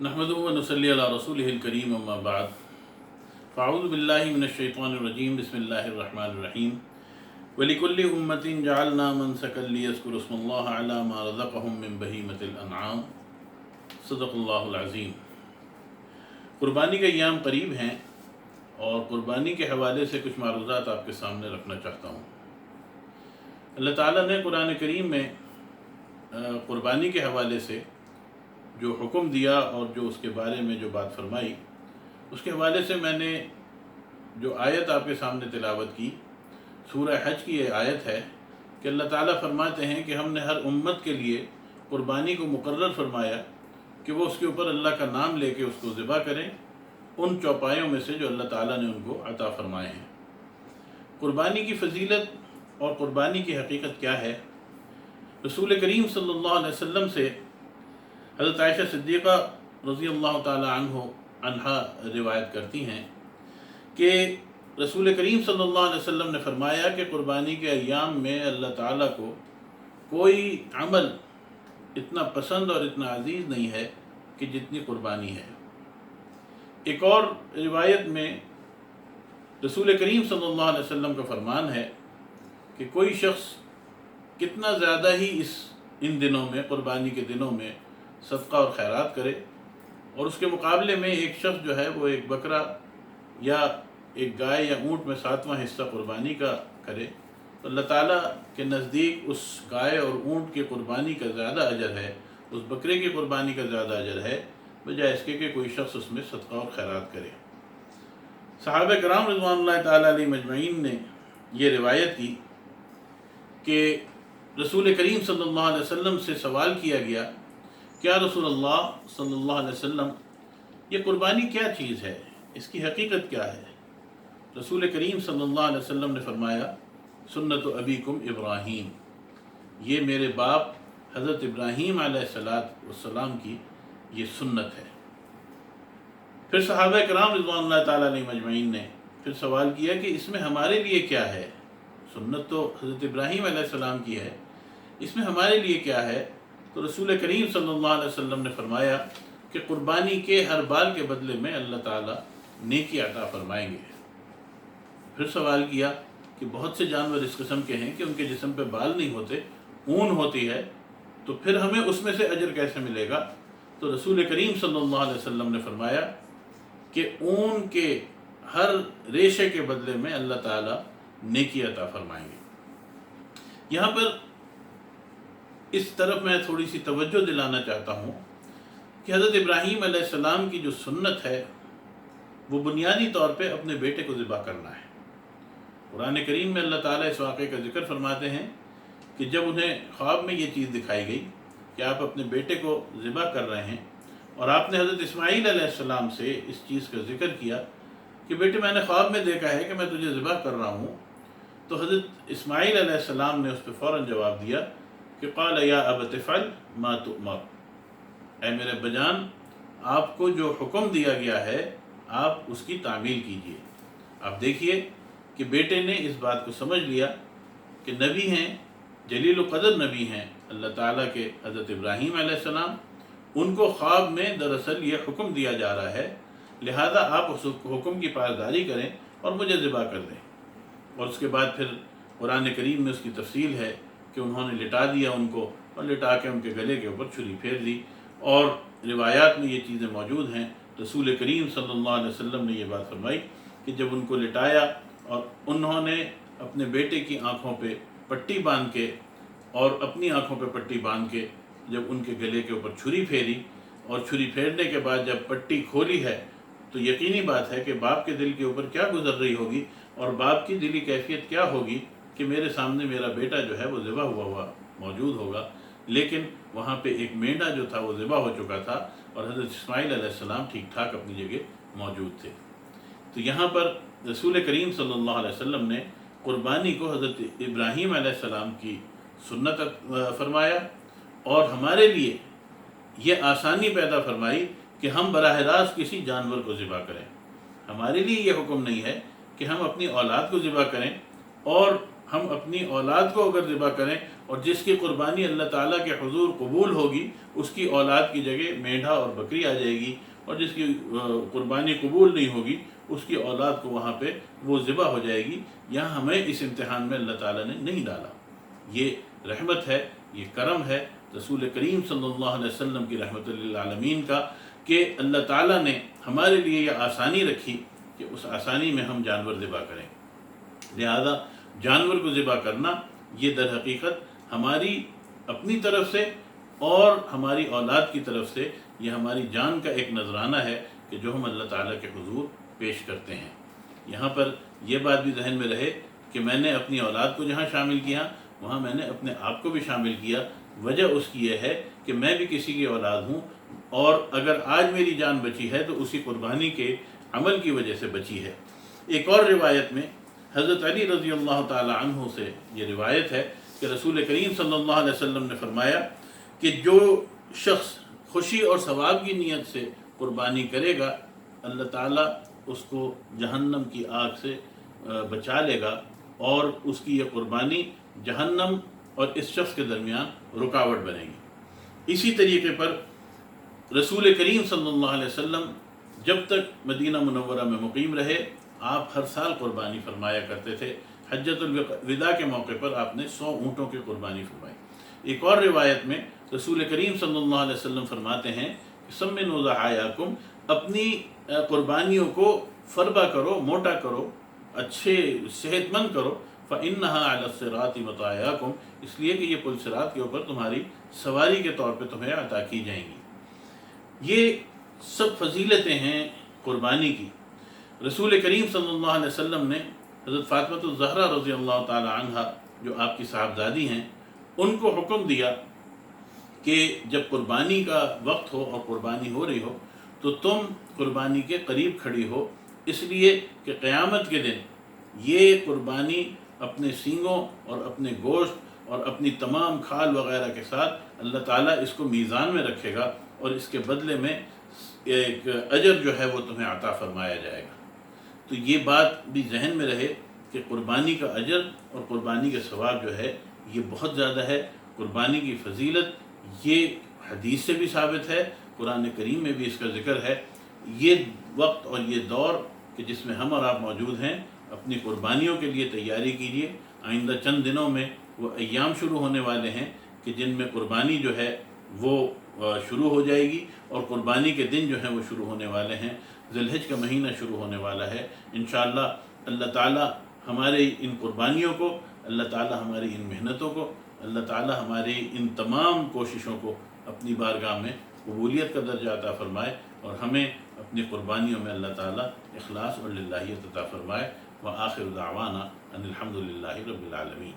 نحمدہ و نصلی علی رسولہ الکریم اما بعد فاعوذ باللہ من الشیطان الرجیم بسم اللہ الرحمن الرحیم وَلِكُلِّ أُمَّةٍ جَعَلْنَا مَنْسَكًا لِيَذْكُرُوا اسْمَ اللَّهِ عَلَى مَا رَزَقَهُم مِّن بَهِيمَةِ الْأَنْعَامِ صدق اللہ العظیم۔ قربانی کے ایام قریب ہیں اور قربانی کے حوالے سے کچھ معروضات آپ کے سامنے رکھنا چاہتا ہوں۔ اللہ تعالیٰ نے قرآن کریم میں قربانی کے حوالے سے جو حکم دیا اور جو اس کے بارے میں جو بات فرمائی، اس کے حوالے سے میں نے جو آیت آپ کے سامنے تلاوت کی، سورہ حج کی یہ آیت ہے کہ اللہ تعالیٰ فرماتے ہیں کہ ہم نے ہر امت کے لیے قربانی کو مقرر فرمایا کہ وہ اس کے اوپر اللہ کا نام لے کے اس کو ذبح کریں ان چوپایوں میں سے جو اللہ تعالیٰ نے ان کو عطا فرمائے ہیں۔ قربانی کی فضیلت اور قربانی کی حقیقت کیا ہے؟ رسول کریم صلی اللہ علیہ وسلم سے حضرت عائشہ صدیقہ رضی اللہ تعالی عنہا روایت کرتی ہیں کہ رسول کریم صلی اللہ علیہ وسلم نے فرمایا کہ قربانی کے ایام میں اللہ تعالیٰ کو کوئی عمل اتنا پسند اور اتنا عزیز نہیں ہے کہ جتنی قربانی ہے۔ ایک اور روایت میں رسول کریم صلی اللہ علیہ وسلم کا فرمان ہے کہ کوئی شخص کتنا زیادہ ہی ان دنوں میں، قربانی کے دنوں میں صدقہ اور خیرات کرے، اور اس کے مقابلے میں ایک شخص جو ہے وہ ایک بکرا یا ایک گائے یا اونٹ میں 7واں حصہ قربانی کا کرے، تو اللہ تعالیٰ کے نزدیک اس گائے اور اونٹ کی قربانی کا زیادہ اجر ہے، اس بکرے کی قربانی کا زیادہ اجر ہے، بجائے اس کے کہ کوئی شخص اس میں صدقہ اور خیرات کرے۔ صحابہ کرام رضوان اللہ تعالیٰ علیہ مجمعین نے یہ روایت کی کہ رسول کریم صلی اللہ علیہ وسلم سے سوال کیا گیا، کیا رسول اللہ صلی اللہ علیہ وسلم یہ قربانی کیا چیز ہے، اس کی حقیقت کیا ہے؟ رسول کریم صلی اللہ علیہ وسلم نے فرمایا، سنت ابیکم ابراہیم، یہ میرے باپ حضرت ابراہیم علیہ السلام کی یہ سنت ہے۔ پھر صحابہ کرام رضوان اللہ تعالیٰ علیہ مجمعین نے پھر سوال کیا کہ اس میں ہمارے لیے کیا ہے؟ سنت تو حضرت ابراہیم علیہ السلام کی ہے، اس میں ہمارے لیے کیا ہے؟ تو رسول کریم صلی اللہ علیہ وسلم نے فرمایا کہ قربانی کے ہر بال کے بدلے میں اللہ تعالیٰ نیکی عطا فرمائیں گے۔ پھر سوال کیا کہ بہت سے جانور اس قسم کے ہیں کہ ان کے جسم پہ بال نہیں ہوتے، اون ہوتی ہے، تو پھر ہمیں اس میں سے اجر کیسے ملے گا؟ تو رسول کریم صلی اللہ علیہ وسلم نے فرمایا کہ اون کے ہر ریشے کے بدلے میں اللہ تعالیٰ نیکی عطا فرمائیں گے۔ یہاں پر اس طرف میں تھوڑی سی توجہ دلانا چاہتا ہوں کہ حضرت ابراہیم علیہ السلام کی جو سنت ہے وہ بنیادی طور پہ اپنے بیٹے کو ذبح کرنا ہے۔ قرآن کریم میں اللہ تعالیٰ اس واقعے کا ذکر فرماتے ہیں کہ جب انہیں خواب میں یہ چیز دکھائی گئی کہ آپ اپنے بیٹے کو ذبح کر رہے ہیں، اور آپ نے حضرت اسماعیل علیہ السلام سے اس چیز کا ذکر کیا کہ بیٹے میں نے خواب میں دیکھا ہے کہ میں تجھے ذبح کر رہا ہوں، تو حضرت اسماعیل علیہ السلام نے اس پہ فوراً جواب دیا کہ قال یا ابت افعل ما تؤمر، اے میرے بجان آپ کو جو حکم دیا گیا ہے آپ اس کی تعمیل کیجیے۔ آپ دیکھیے کہ بیٹے نے اس بات کو سمجھ لیا کہ نبی ہیں، جلیل القدر نبی ہیں اللہ تعالیٰ کے حضرت ابراہیم علیہ السلام، ان کو خواب میں دراصل یہ حکم دیا جا رہا ہے، لہذا آپ اس حکم کی پاسداری کریں اور مجھے ذبح کر دیں۔ اور اس کے بعد پھر قرآن کریم میں اس کی تفصیل ہے کہ انہوں نے لٹا دیا ان کو، اور لٹا کے ان کے گلے کے اوپر چھری پھیر دی، اور روایات میں یہ چیزیں موجود ہیں۔ رسول کریم صلی اللہ علیہ وسلم نے یہ بات فرمائی کہ جب ان کو لٹایا اور انہوں نے اپنے بیٹے کی آنکھوں پہ پٹی باندھ کے اور اپنی آنکھوں پہ پٹی باندھ کے جب ان کے گلے کے اوپر چھری پھیری، اور چھری پھیرنے کے بعد جب پٹی کھولی ہے تو یقینی بات ہے کہ باپ کے دل کے اوپر کیا گزر رہی ہوگی، اور باپ کی دلی کیفیت کیا ہوگی کہ میرے سامنے میرا بیٹا جو ہے وہ ذبح ہوا موجود ہوگا، لیکن وہاں پہ ایک مینڈا جو تھا وہ ذبح ہو چکا تھا، اور حضرت اسماعیل علیہ السلام ٹھیک ٹھاک اپنی جگہ موجود تھے۔ تو یہاں پر رسول کریم صلی اللہ علیہ وسلم نے قربانی کو حضرت ابراہیم علیہ السلام کی سنت فرمایا، اور ہمارے لیے یہ آسانی پیدا فرمائی کہ ہم براہ راست کسی جانور کو ذبح کریں۔ ہمارے لیے یہ حکم نہیں ہے کہ ہم اپنی اولاد کو ذبح کریں اور ہم اپنی اولاد کو اگر ذبح کریں اور جس کی قربانی اللہ تعالیٰ کے حضور قبول ہوگی اس کی اولاد کی جگہ میڈھا اور بکری آ جائے گی، اور جس کی قربانی قبول نہیں ہوگی اس کی اولاد کو وہاں پہ وہ ذبح ہو جائے گی۔ یہاں ہمیں اس امتحان میں اللہ تعالیٰ نے نہیں ڈالا۔ یہ رحمت ہے، یہ کرم ہے رسول کریم صلی اللہ علیہ وسلم کی رحمت للعالمین کا، کہ اللہ تعالیٰ نے ہمارے لیے یہ آسانی رکھی کہ اس آسانی میں ہم جانور ذبح کریں۔ لہذا جانور کو ذبح کرنا یہ در حقیقت ہماری اپنی طرف سے اور ہماری اولاد کی طرف سے یہ ہماری جان کا ایک نذرانہ ہے کہ جو ہم اللہ تعالیٰ کے حضور پیش کرتے ہیں۔ یہاں پر یہ بات بھی ذہن میں رہے کہ میں نے اپنی اولاد کو جہاں شامل کیا وہاں میں نے اپنے آپ کو بھی شامل کیا۔ وجہ اس کی یہ ہے کہ میں بھی کسی کی اولاد ہوں، اور اگر آج میری جان بچی ہے تو اسی قربانی کے عمل کی وجہ سے بچی ہے۔ ایک اور روایت میں حضرت علی رضی اللہ تعالی عنہ سے یہ روایت ہے کہ رسول کریم صلی اللہ علیہ وسلم نے فرمایا کہ جو شخص خوشی اور ثواب کی نیت سے قربانی کرے گا اللہ تعالیٰ اس کو جہنم کی آگ سے بچا لے گا، اور اس کی یہ قربانی جہنم اور اس شخص کے درمیان رکاوٹ بنے گی۔ اسی طریقے پر رسول کریم صلی اللہ علیہ وسلم جب تک مدینہ منورہ میں مقیم رہے آپ ہر سال قربانی فرمایا کرتے تھے۔ حجۃ الوداع کے موقع پر آپ نے 100 اونٹوں کی قربانی فرمائی۔ ایک اور روایت میں رسول کریم صلی اللہ علیہ وسلم فرماتے ہیں کہ سمنوا ضحایاکم، اپنی قربانیوں کو فربا کرو، موٹا کرو، اچھے صحت مند کرو، فإنها علی الصراط مطایاکم، اس لیے کہ یہ پل صراط کے اوپر تمہاری سواری کے طور پہ تمہیں عطا کی جائیں گی۔ یہ سب فضیلتیں ہیں قربانی کی۔ رسول کریم صلی اللہ علیہ وسلم نے حضرت فاطمہ الزہرا رضی اللہ تعالی عنہا جو آپ کی صاحبزادی ہیں ان کو حکم دیا کہ جب قربانی کا وقت ہو اور قربانی ہو رہی ہو تو تم قربانی کے قریب کھڑی ہو، اس لیے کہ قیامت کے دن یہ قربانی اپنے سینگوں اور اپنے گوشت اور اپنی تمام کھال وغیرہ کے ساتھ اللہ تعالیٰ اس کو میزان میں رکھے گا، اور اس کے بدلے میں ایک اجر جو ہے وہ تمہیں عطا فرمایا جائے گا۔ تو یہ بات بھی ذہن میں رہے کہ قربانی کا اجر اور قربانی کے ثواب جو ہے یہ بہت زیادہ ہے۔ قربانی کی فضیلت یہ حدیث سے بھی ثابت ہے، قرآن کریم میں بھی اس کا ذکر ہے۔ یہ وقت اور یہ دور کہ جس میں ہم اور آپ موجود ہیں، اپنی قربانیوں کے لیے تیاری کیجیے۔ آئندہ چند دنوں میں وہ ایام شروع ہونے والے ہیں کہ جن میں قربانی جو ہے وہ شروع ہو جائے گی، اور قربانی کے دن جو ہیں وہ شروع ہونے والے ہیں۔ ذی الحج کا مہینہ شروع ہونے والا ہے۔ انشاءاللہ اللہ تعالیٰ ہمارے ان قربانیوں کو، اللہ تعالیٰ ہماری ان محنتوں کو، اللہ تعالیٰ ہماری ان تمام کوششوں کو اپنی بارگاہ میں قبولیت کا درجہ عطا فرمائے، اور ہمیں اپنی قربانیوں میں اللہ تعالیٰ اخلاص اور للہیت عطا فرمائے۔ وآخر دعوانا ان الحمد للہ رب العالمین۔